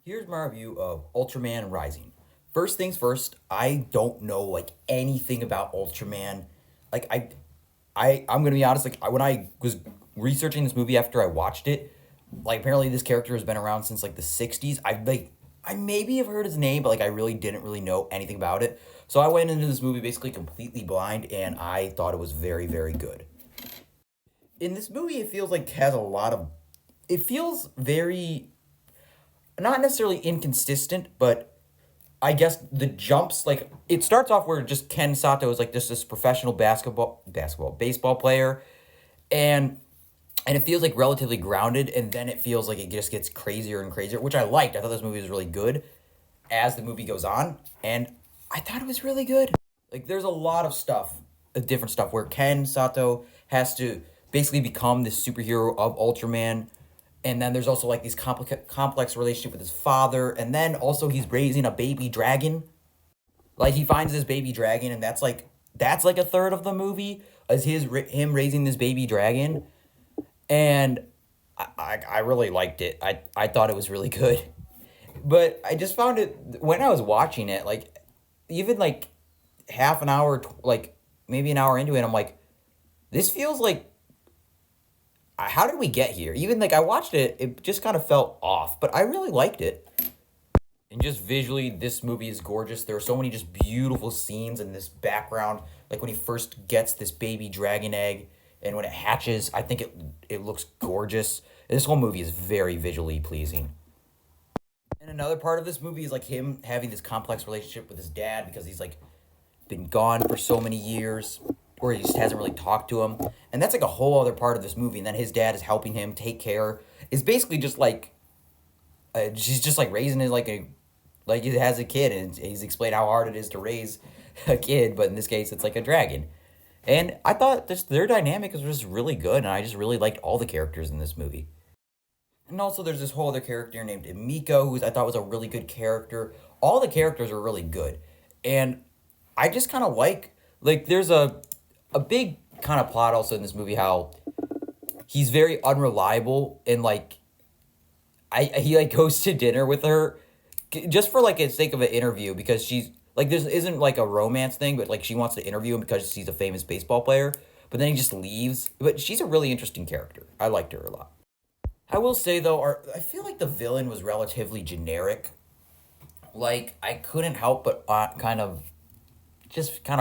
Here's my review of Ultraman Rising. First things first, I don't know anything about Ultraman. Like I'm gonna be honest. When I was researching this movie after I watched it, apparently this character has been around since the '60s. I maybe have heard his name, but I really didn't really know anything about it. So I went into this movie basically completely blind, and I thought it was very good. In this movie, it feels like has a lot of. It feels very not necessarily inconsistent, but I guess the jumps it starts off where just Ken Sato is just this professional baseball player, and it feels relatively grounded, and then it feels like it just gets crazier and crazier, which I liked. I thought this movie was really good as the movie goes on, and I thought it was really good. There's a lot of stuff, different stuff where Ken Sato has to basically become this superhero of Ultraman, and then there's also these complex relationship with his father, and then also he's raising a baby dragon. He finds this baby dragon, and that's a third of the movie is him raising this baby dragon, and I really liked it. I thought it was really good, but I just found it when I was watching it even half an hour maybe an hour into it, I'm this feels how did we get here? Even I watched it, it just kind of felt off, but I really liked it. And just visually, this movie is gorgeous. There are so many just beautiful scenes in this background. When he first gets this baby dragon egg, and when it hatches, I think it looks gorgeous. This whole movie is very visually pleasing. And another part of this movie is him having this complex relationship with his dad because he's been gone for so many years, or he just hasn't really talked to him. And that's a whole other part of this movie. And then his dad is helping him take care. It's basically just she's just raising it he has a kid, and he's explained how hard it is to raise a kid, but in this case it's a dragon. And I thought their dynamic was just really good, and I just really liked all the characters in this movie. And also there's this whole other character named Emiko, who I thought was a really good character. All the characters are really good. And I just kind of there's a big kind of plot also in this movie how he's very unreliable, and he goes to dinner with her just for the sake of an interview, because she's this isn't a romance thing, but she wants to interview him because she's a famous baseball player, but then he just leaves. But she's a really interesting character. I liked her a lot. I will say though, I feel the villain was relatively generic. I couldn't help but kind of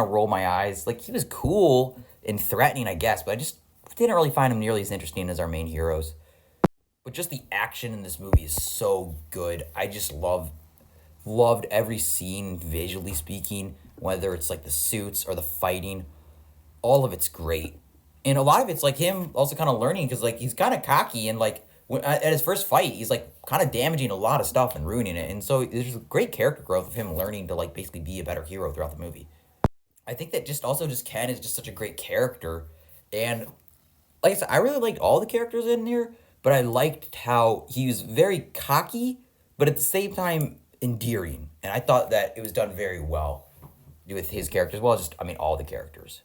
roll my eyes. He was cool and threatening, I guess, but I just didn't really find him nearly as interesting as our main heroes. But just the action in this movie is so good. I just loved every scene, visually speaking, whether it's the suits or the fighting. All of it's great. And a lot of it's him also kind of learning, because he's kind of cocky, and at his first fight, he's kind of damaging a lot of stuff and ruining it. And so there's great character growth of him learning to basically be a better hero throughout the movie. I think that just Ken is just such a great character. And like I said, I really liked all the characters in here, but I liked how he was very cocky, but at the same time endearing. And I thought that it was done very well with his characters, well, all the characters.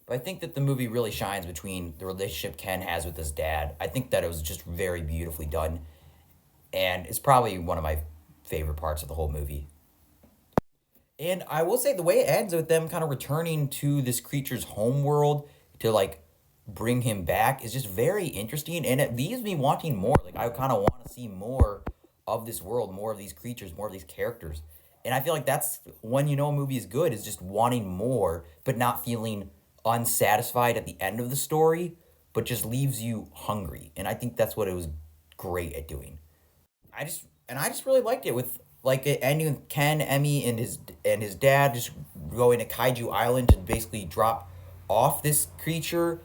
But I think that the movie really shines between the relationship Ken has with his dad. I think that it was just very beautifully done, and it's probably one of my favorite parts of the whole movie. And I will say the way it ends with them kind of returning to this creature's home world to bring him back is just very interesting, and it leaves me wanting more. I kind of want to see more of this world, more of these creatures, more of these characters. And I feel that's when a movie is good, is just wanting more, but not feeling unsatisfied at the end of the story, but just leaves you hungry. And I think that's what it was great at doing. I just really liked it, with it ending with Ken, Emmy, and his dad just going to Kaiju Island to basically drop off this creature,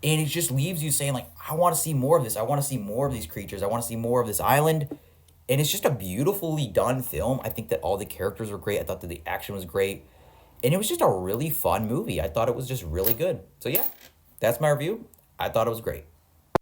and it just leaves you saying I want to see more of this. I want to see more of these creatures. I want to see more of this island. And it's just a beautifully done film. I think that all the characters were great. I thought that the action was great. And it was just a really fun movie. I thought it was just really good. So yeah, that's my review. I thought it was great.